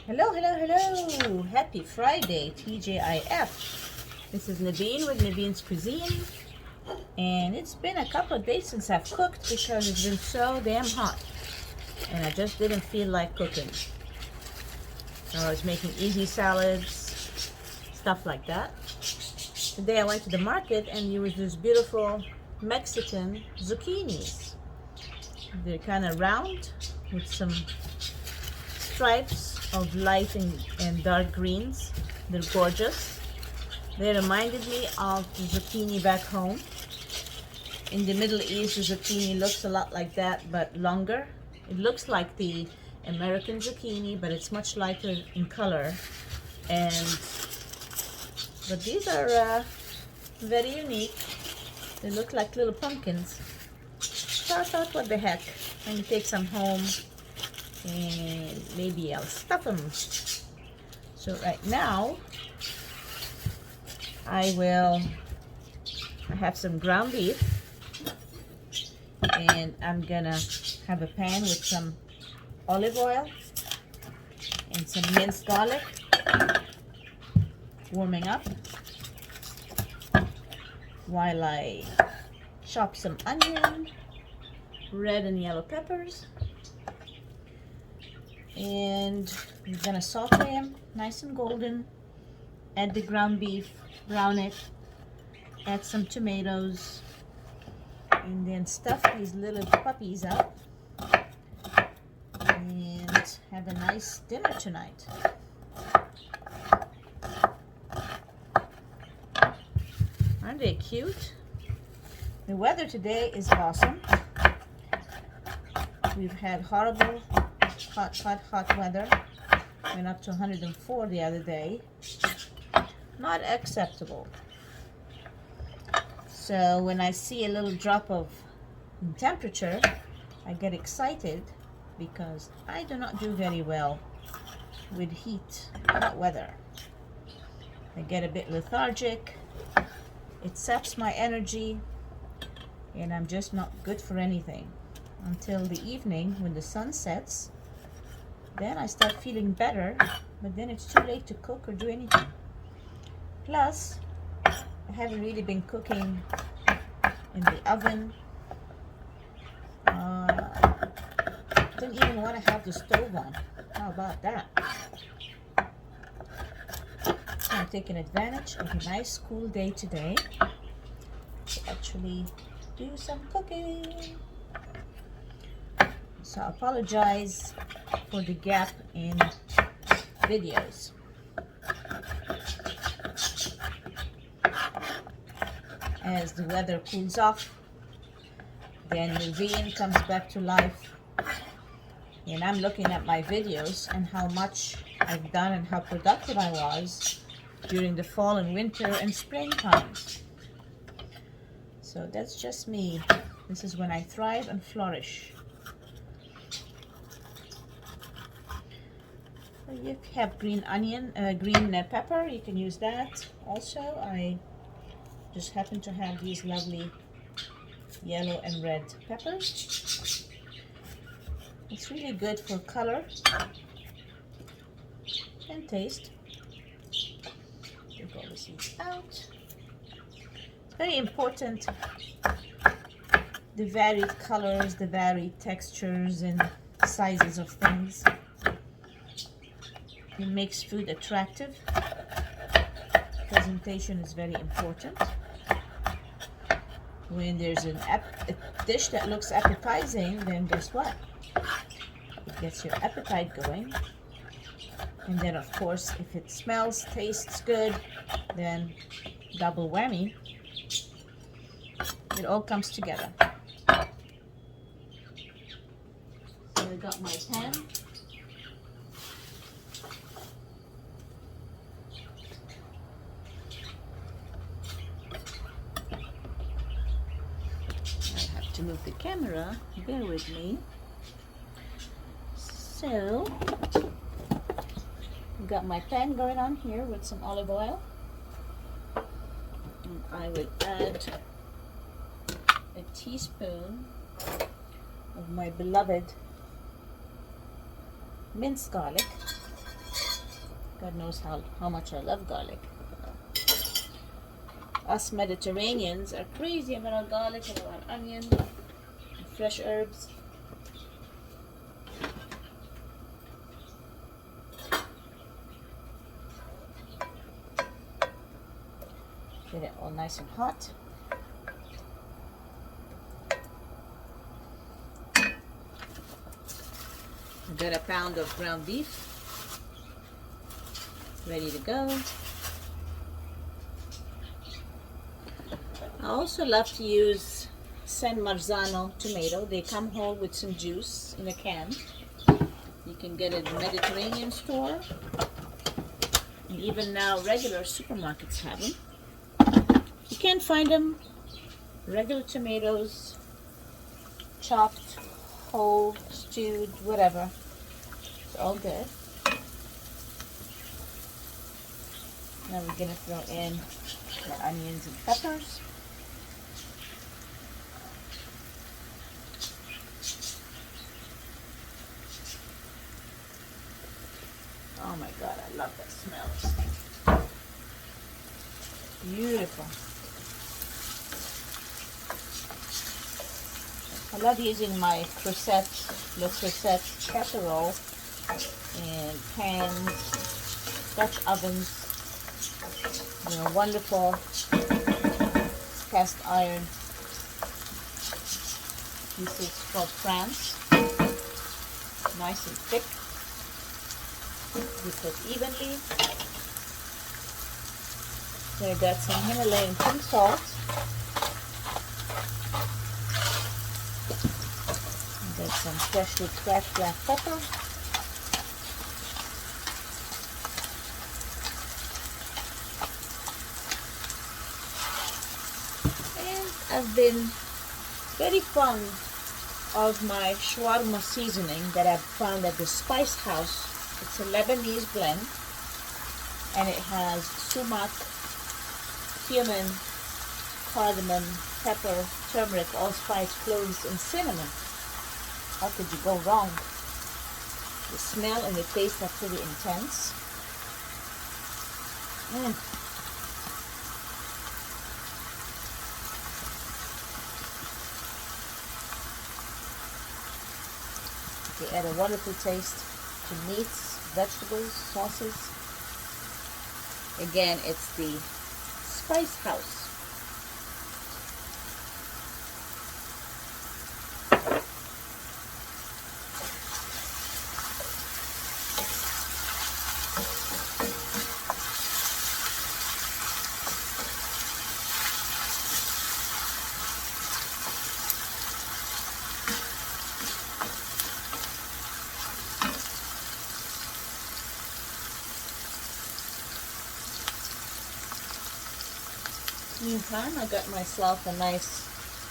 Hello, hello, hello. Happy Friday, TJIF. This is Naveen with Naveen's Cuisine. And it's been a couple of days since I've cooked because it's been so damn hot. And I just didn't feel like cooking. So I was making easy salads, stuff like that. Today I went to the market and there was this beautiful Mexican zucchinis. They're kind of round with some stripes of light and dark greens. They're gorgeous. They reminded me of the zucchini back home. In the Middle East, the zucchini looks a lot like that, but longer. It looks like the American zucchini, but it's much lighter in color. But these are very unique. They look like little pumpkins. So I thought, what the heck? Let me take some home and maybe I'll stuff them. So right now, I have some ground beef, and I'm gonna have a pan with some olive oil and some minced garlic warming up while I chop some onion, red and yellow peppers, and I'm gonna saute them nice and golden. Add the ground beef, brown it, add some tomatoes, and then stuff these little puppies up and have a nice dinner tonight. Aren't they cute? The weather today is awesome. We've had horrible hot weather. Went up to 104 the other day. Not acceptable. So when I see a little drop of temperature, I get excited because I do not do very well with hot weather. I get a bit lethargic. It saps my energy, and I'm just not good for anything until the evening when the sun sets. Then I start feeling better, but then it's too late to cook or do anything. Plus, I haven't really been cooking in the oven. Don't even want to have the stove on. How about that? So I'm taking advantage of a nice cool day today to actually do some cooking. So I apologize for the gap in videos. As the weather cools off, then Naveen comes back to life, and I'm looking at my videos and how much I've done and how productive I was during the fall and winter and spring times. So that's just me. This is when I thrive and flourish. If you have green pepper, you can use that. Also, I just happen to have these lovely yellow and red peppers. It's really good for color and taste. Take all the seeds out. It's very important, the varied colors, the varied textures and sizes of things. It makes food attractive. Presentation is very important. When there's a dish that looks appetizing, then guess what? It gets your appetite going. And then, of course, if it smells, tastes good, then double whammy. It all comes together. So I got my pan. To move the camera, bear with me. So, got my pan going on here with some olive oil, and I will add a teaspoon of my beloved minced garlic. God knows how much I love garlic. Us Mediterraneans are crazy about our garlic and our onion and fresh herbs. Get it all nice and hot. I've got a pound of ground beef ready to go. I also love to use San Marzano tomato. They come whole with some juice in a can. You can get it at the Mediterranean store. And even now regular supermarkets have them. You can't find them. Regular tomatoes, chopped, whole, stewed, whatever. It's all good. Now we're going to throw in the onions and peppers. Oh my God, I love that smell. Beautiful. I love using my Le Creuset casserole in pans, Dutch ovens. You know, wonderful cast iron pieces from France. Nice and thick. We cook evenly. So I got some Himalayan pink salt. I got some freshly cracked black pepper. And I've been very fond of my shawarma seasoning that I've found at the Spice House. It's a Lebanese blend, and it has sumac, cumin, cardamom, pepper, turmeric, allspice, cloves, and cinnamon. How could you go wrong? The smell and the taste are pretty intense. They add a wonderful taste to meats, vegetables, sauces. Again, it's the Spice House. Meantime, I got myself a nice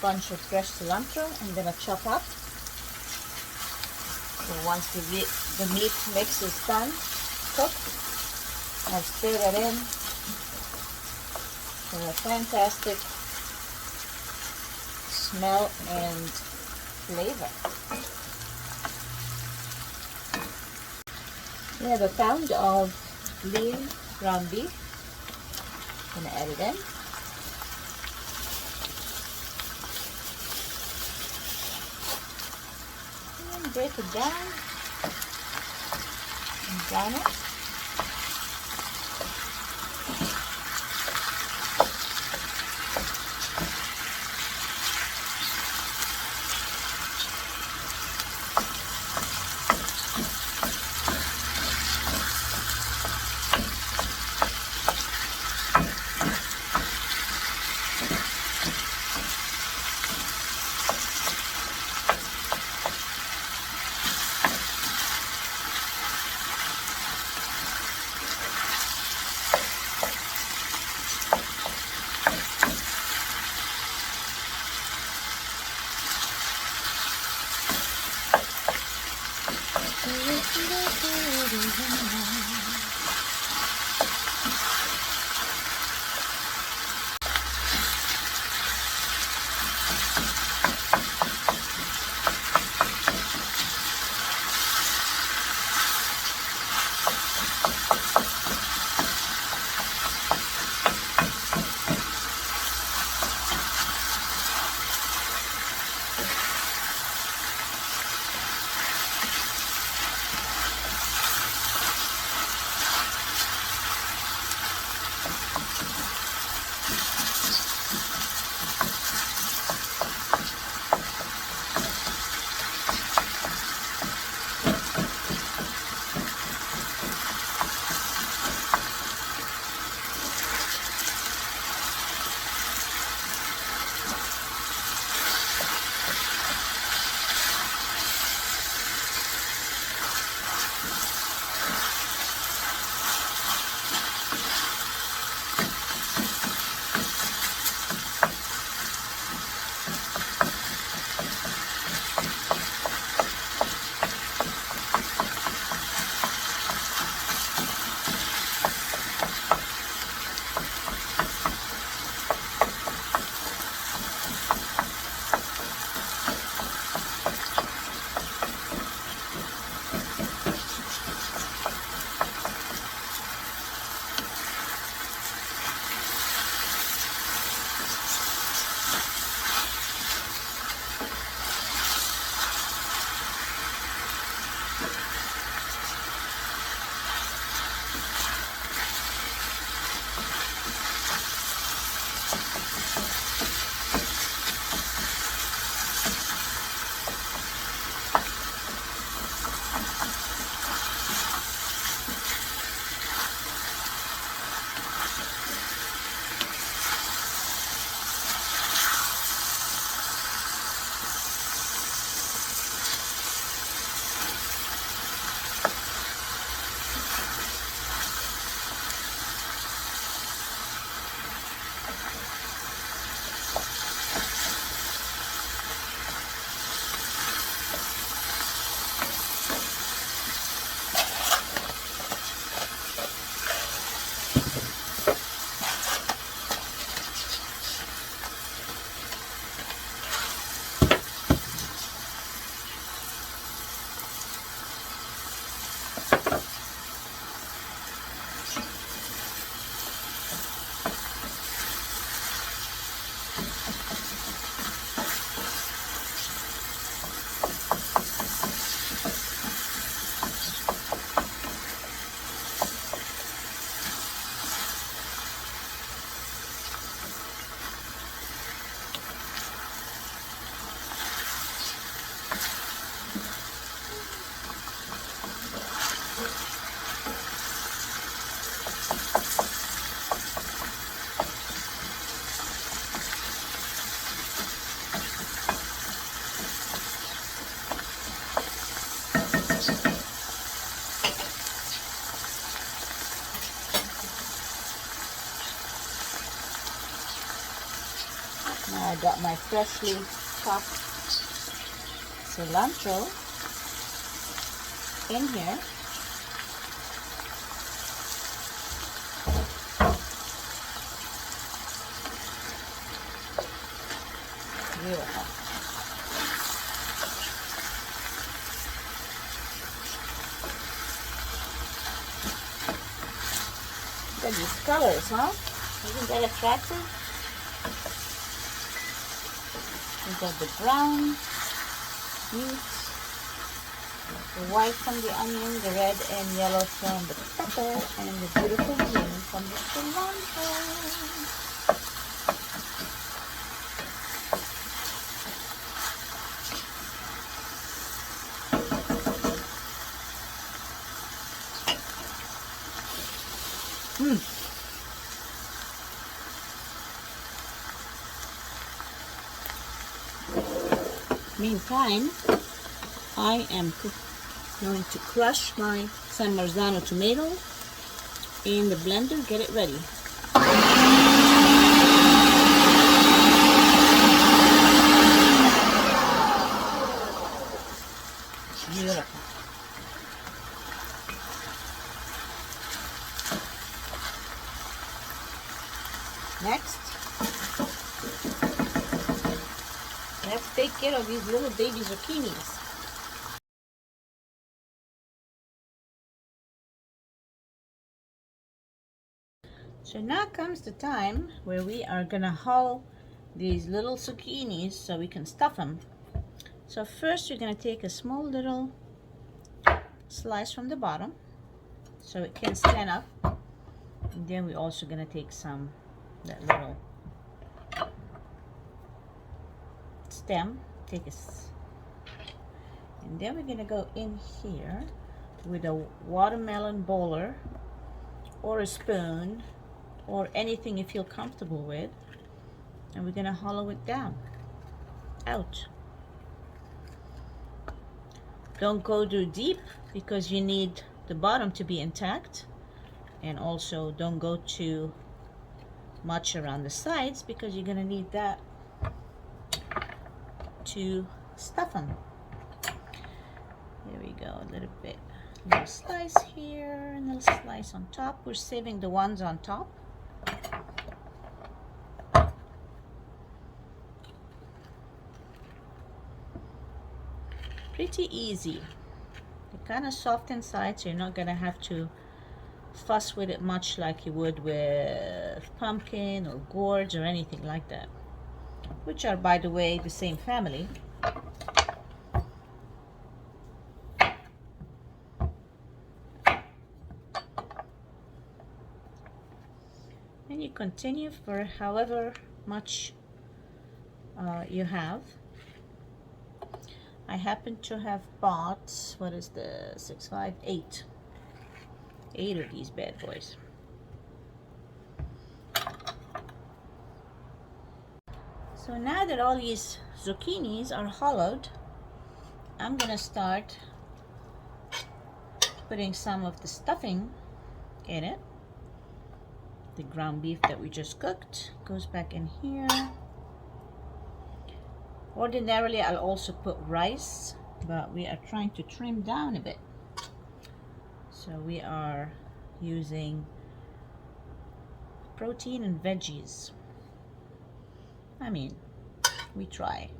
bunch of fresh cilantro I'm going to chop up. So once the meat mix is done, cooked, I've stirred it in for a fantastic smell and flavor. We have a pound of lean ground beef. I'm going to add it in. Break it down and brown it. Now I got my freshly chopped cilantro in here. Beautiful. Look at these colors, huh? Isn't that attractive? We got the brown meat, the white from the onion, the red and yellow from the pepper, and the beautiful green from the cilantro. Meantime, I am going to crush my San Marzano tomato in the blender, get it ready. Beautiful. Next, let's take care of these little baby zucchinis. So now comes the time where we are gonna hull these little zucchinis so we can stuff them. So first you're gonna take a small little slice from the bottom so it can stand up. And then we're also gonna take that little stem, and then we're gonna go in here with a watermelon bowler or a spoon or anything you feel comfortable with, and we're gonna hollow it out. Don't go too deep because you need the bottom to be intact, and also don't go too much around the sides because you're gonna need that to stuff them. There we go, a little bit. Little slice here, and a little slice on top. We're saving the ones on top. Pretty easy. They're kind of soft inside, so you're not gonna have to fuss with it much like you would with pumpkin or gourds or anything like that, which are, by the way, the same family. And you continue for however much you have. I happen to have bought, what is the 6, 5, 8 of these bad boys. So now that all these zucchinis are hollowed, I'm gonna start putting some of the stuffing in it. The ground beef that we just cooked goes back in here. Ordinarily, I'll also put rice, but we are trying to trim down a bit. So we are using protein and veggies. I mean, we try.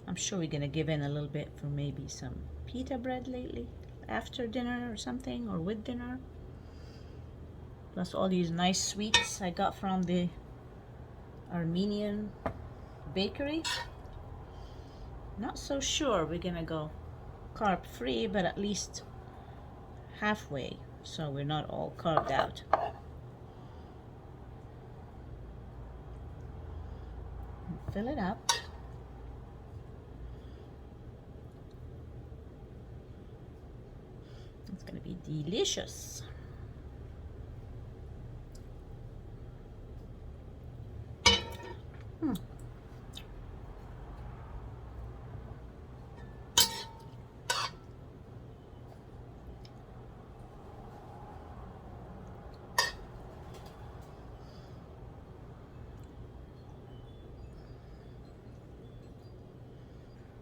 I'm sure we're gonna give in a little bit for maybe some pita bread lately, after dinner or something, or with dinner. Plus all these nice sweets I got from the Armenian bakery. Not so sure we're gonna go carb free, but at least halfway, so we're not all carved out. Fill it up. It's gonna be delicious.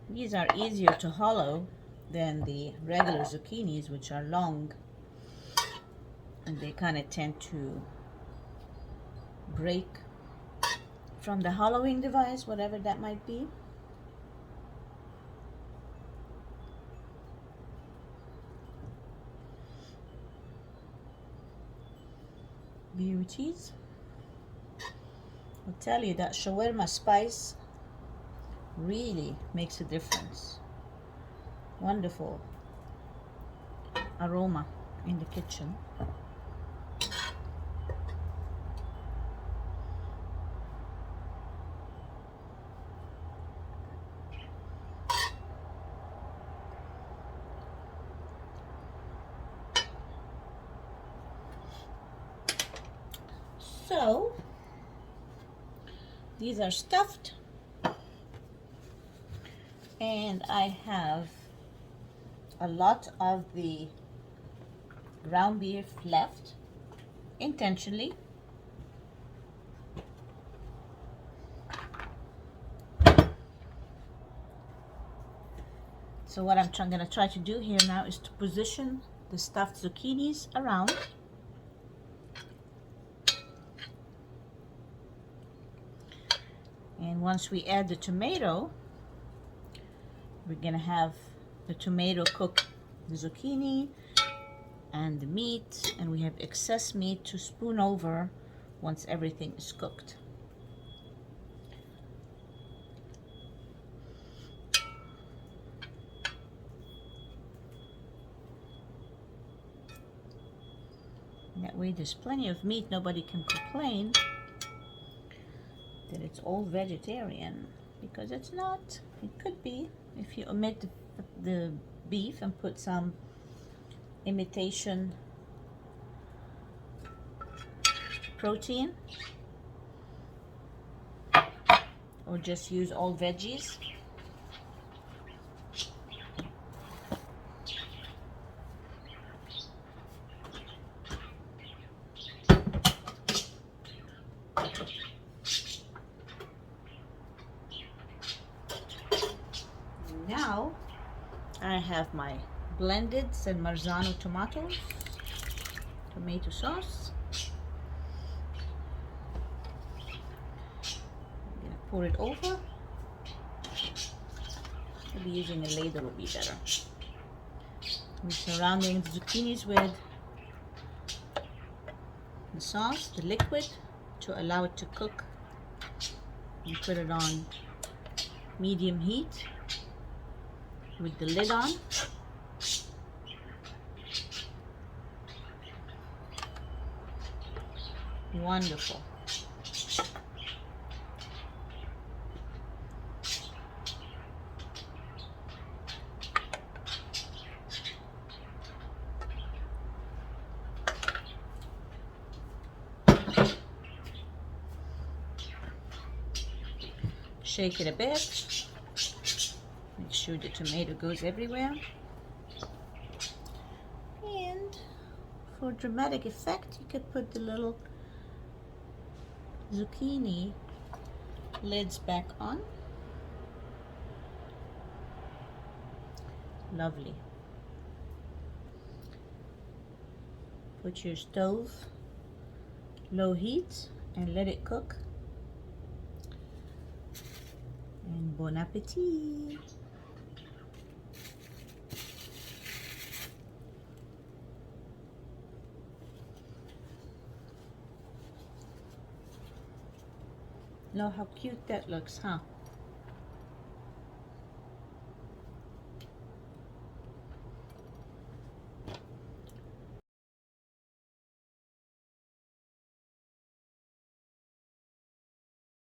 These are easier to hollow than the regular zucchinis, which are long, and they kind of tend to break from the hollowing device, whatever that might be. Beauties. I'll tell you that shawarma spice really makes a difference. Wonderful aroma in the kitchen. So these are stuffed, and I have a lot of the ground beef left, intentionally. So what I'm going to try to do here now is to position the stuffed zucchinis around. And once we add the tomato, we're gonna have the tomato cook the zucchini and the meat, and we have excess meat to spoon over once everything is cooked. That way there's plenty of meat, nobody can complain that it's all vegetarian, because it's not. It could be if you omit the beef and put some imitation protein, or just use all veggies. Now I have my blended San Marzano tomato sauce. I'm gonna pour it over. Maybe using a ladle will be better. I'm surrounding the zucchinis with the sauce, the liquid, to allow it to cook. And put it on medium heat with the lid on. Wonderful. Shake it a bit. Make sure the tomato goes everywhere. And for dramatic effect, you could put the little zucchini lids back on. Lovely. Put your stove low heat and let it cook. And bon appetit! Look how cute that looks, huh?